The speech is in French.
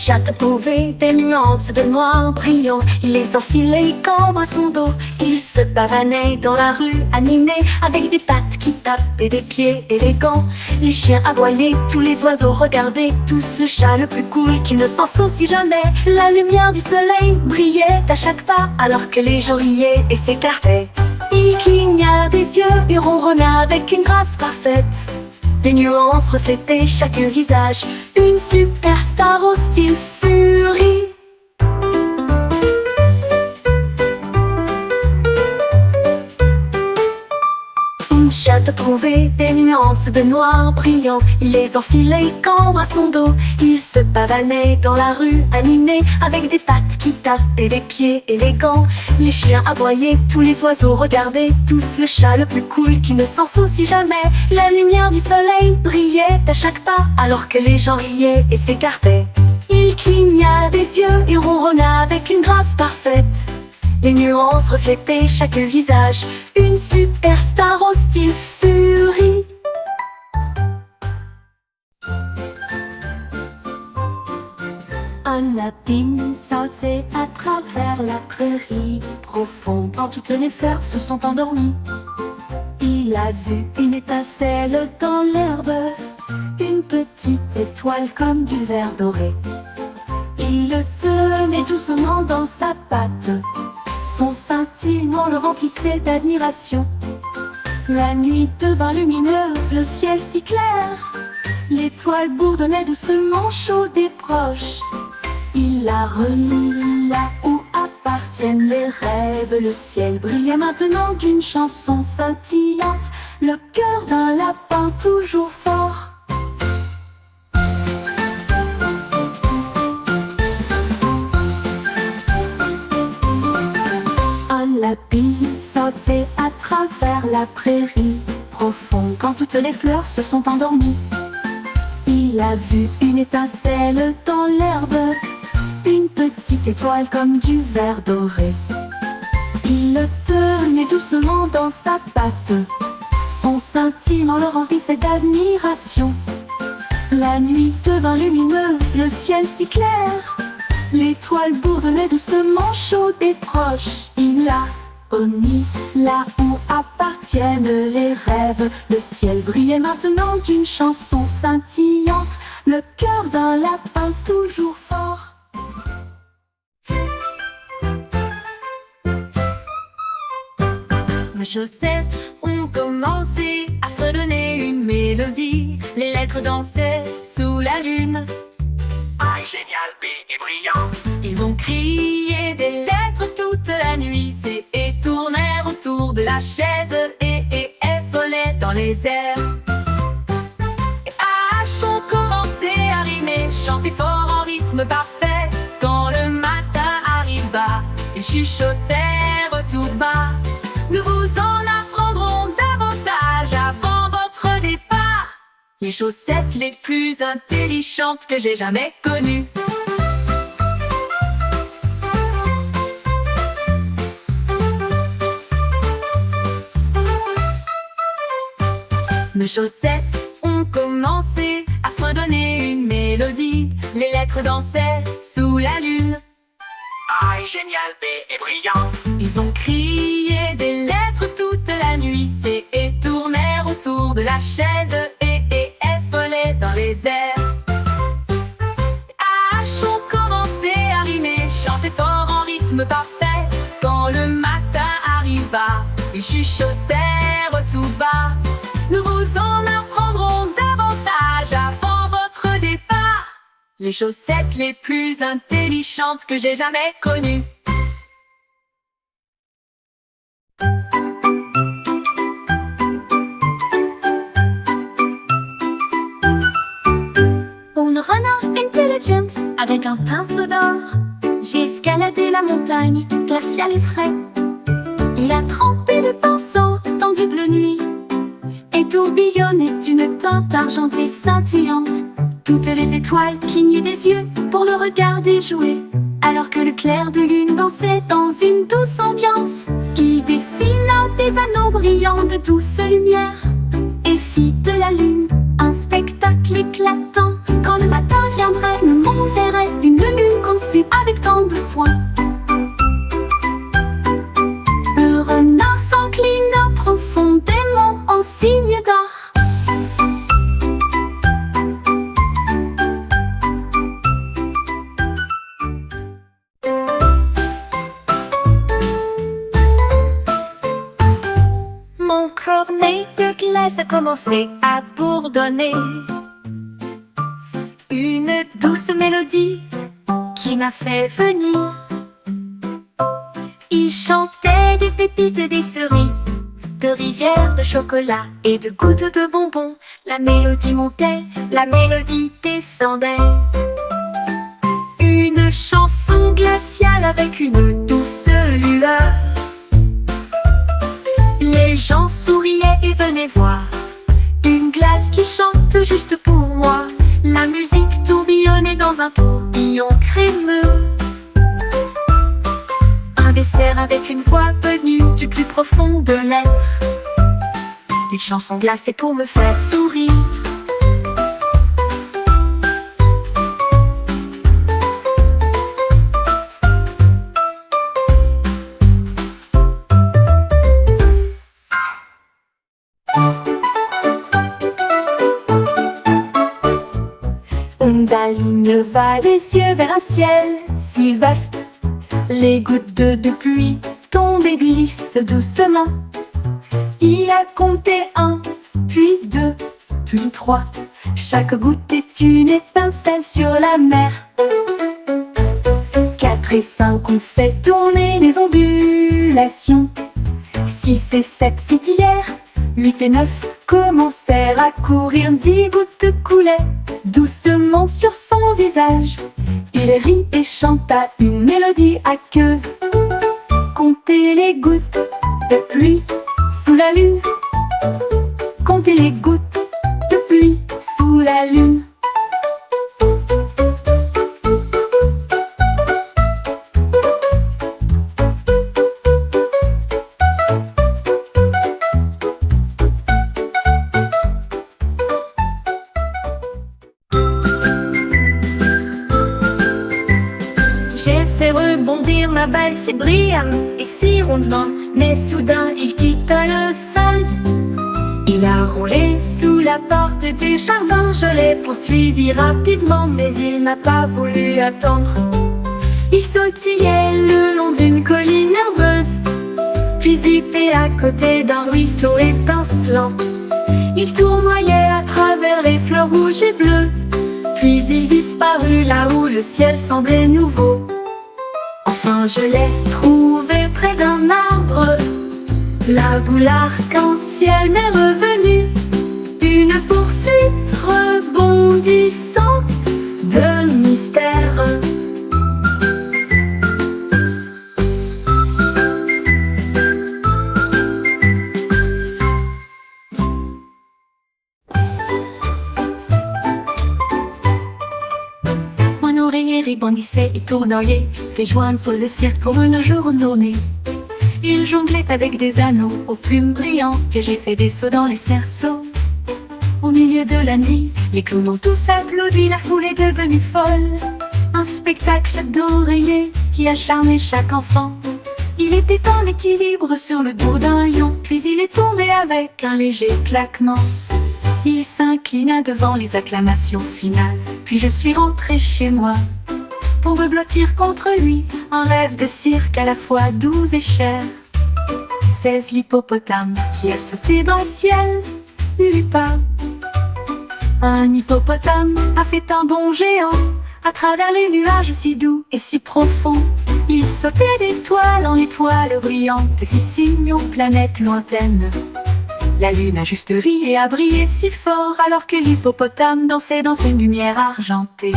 chat a trouvé des nuances de noir brillant. Il les enfilait comme à son dos. Il se pavanait dans la rue, animé, avec des pattes qui tapent et des pieds élégants. Les chiens aboyaient, tous les oiseaux regardaient, tous le chat le plus cool qui ne s'en soucie jamais. La lumière du soleil brillait à chaque pas, alors que les gens riaient et s'écartaient. Il cligna des yeux et ronronna avec une grâce parfaite. Les nuances reflétaient chaque visage, une superstar au style furie. Un chat a trouvé des nuances de noir brillant. Il les enfilait comme à son dos. Il se pavanait dans la rue, animé, avec des pattes qui tapent et des pieds élégants. Les chiens aboyaient, tous les oiseaux regardaient, tous le chat le plus cool qui ne s'en soucie jamais. La lumière du soleil brillait à chaque pas, alors que les gens riaient et s'écartaient. Il cligna des yeux et ronronna avec une grâce parfaite. Les nuances reflétaient chaque visage, une superstar au style furie. Un lapin sautait à travers la prairie profonde, quand toutes les fleurs se sont endormies. Il a vu une étincelle dans l'herbe, une petite étoile comme du verre doré. Il le tenait doucement dans sa patte. Son scintillement le remplissait d'admiration. La nuit devint lumineuse, le ciel si clair. L'étoile bourdonnait doucement, chaude et proche. Il l'a remis là où appartiennent les rêves. Le ciel brillait maintenant d'une chanson scintillante. Le cœur d'un lapin toujours fort. Un lapin sautait à travers la prairie profonde, quand toutes les fleurs se sont endormies. Il a vu une étincelle dans l'herbe, une petite étoile comme du verre doré. Il le tenait doucement dans sa patte. Son scintillement le remplissait d'admiration. La nuit devint lumineuse, le ciel si clair. L'étoile bourdonnait doucement, chaude et proche. Il l'a remis là où appartiennent les rêves. Le ciel brillait maintenant d'une chanson scintillante. Le cœur d'un lapin toujours fort. Mes chaussettes ont commencé à fredonner une mélodie. Les lettres dansaient sous la lune. Ah, génial, big et brillant. Ils ont crié des lettres toute la nuit, et tournèrent autour de la chaise et volaient dans les airs. Et H ont commencé à rimer, chanter fort en rythme parfait. Quand le matin arriva, ils chuchotèrent tout bas. Nous vous en apprendrons davantage avant votre départ. Les chaussettes les plus intelligentes que j'ai jamais connues. Mes chaussettes ont commencé à fredonner une mélodie. Les lettres dansaient sous la lune. Ah, génial, big et brillant. Ils ont crié des lettres toute la nuit, et tournèrent autour de la chaise et volaient dans les airs. H ont commencé à rimer, chanter fort en rythme parfait. Quand le matin arriva, ils chuchotèrent tout bas. Nous vous en apprendrons davantage avant votre départ. Les chaussettes les plus intelligentes que j'ai jamais connues. Un renard intelligent avec un pinceau d'or. J'ai escaladé la montagne, glaciale et frais. Il a trempé le pinceau dans du bleu nuit et tourbillonnait d'une teinte argentée scintillante. Toutes les étoiles clignaient des yeux pour le regarder jouer, alors que le clair de lune dansait dans une douce ambiance. Il dessina des anneaux brillants de douce lumière et fit de la lune un spectacle éclatant. Quand le matin viendrait, le monde verrait une commencé à bourdonner une douce mélodie qui m'a fait venir. Il chantait des pépites et des cerises, de rivières de chocolat et de gouttes de bonbons. La mélodie montait, la mélodie descendait. Une chanson glaciale avec une douce lueur. Les gens souriaient et venaient voir une glace qui chante juste pour moi. La musique tourbillonnait dans un tourbillon crémeux. Un dessert avec une voix venue du plus profond de l'être. Une chanson glacée pour me faire sourire. Une ligne va les yeux vers un ciel si vaste. Les gouttes de pluie tombent et glissent doucement. Il a compté 1, puis 2, puis 3. Chaque goutte est une étincelle sur la mer. 4 et 5 ont fait tourner les ondulations. 6 et 7 scintillèrent. 8 et 9 commencèrent à courir. 10 gouttes coulaient doucement sur son visage. Il rit et chanta une mélodie aqueuse. Comptez les gouttes de pluie sous la lune. Comptez les gouttes de pluie sous la lune. J'ai fait rebondir ma balle si brillamment et si rondement, mais soudain il quitta le sol. Il a roulé sous la porte du jardin. Je l'ai poursuivi rapidement, mais il n'a pas voulu attendre. Il sautillait le long d'une colline herbeuse, puis zippait à côté d'un ruisseau étincelant. Il tournoyait à travers les fleurs rouges et bleues, puis il disparut là où le ciel semblait nouveau. Enfin je l'ai trouvé près d'un arbre. La boule arc-en-ciel m'est revenue. Une poursuite rebondissante de mystère. Mon oreiller rebondissait et tournoyait, fait joindre le cirque pour une journée. Il jonglait avec des anneaux aux plumes brillantes et j'ai fait des sauts dans les cerceaux. Au milieu de la nuit, les clowns ont tous applaudi, la foule est devenue folle. Un spectacle d'oreillers qui a charmé chaque enfant. Il était en équilibre sur le dos d'un lion, puis il est tombé avec un léger claquement. Il s'inclina devant les acclamations finales, puis je suis rentré chez moi pour me blottir contre lui, un rêve de cirque à la fois doux et cher. 16 l'hippopotame qui a sauté dans le ciel, pas. Un hippopotame a fait un bond géant à travers les nuages si doux et si profonds. Il sautait d'étoile en étoile brillante et fit signe aux planètes lointaines. La lune a juste ri et a brillé si fort alors que l'hippopotame dansait dans une lumière argentée.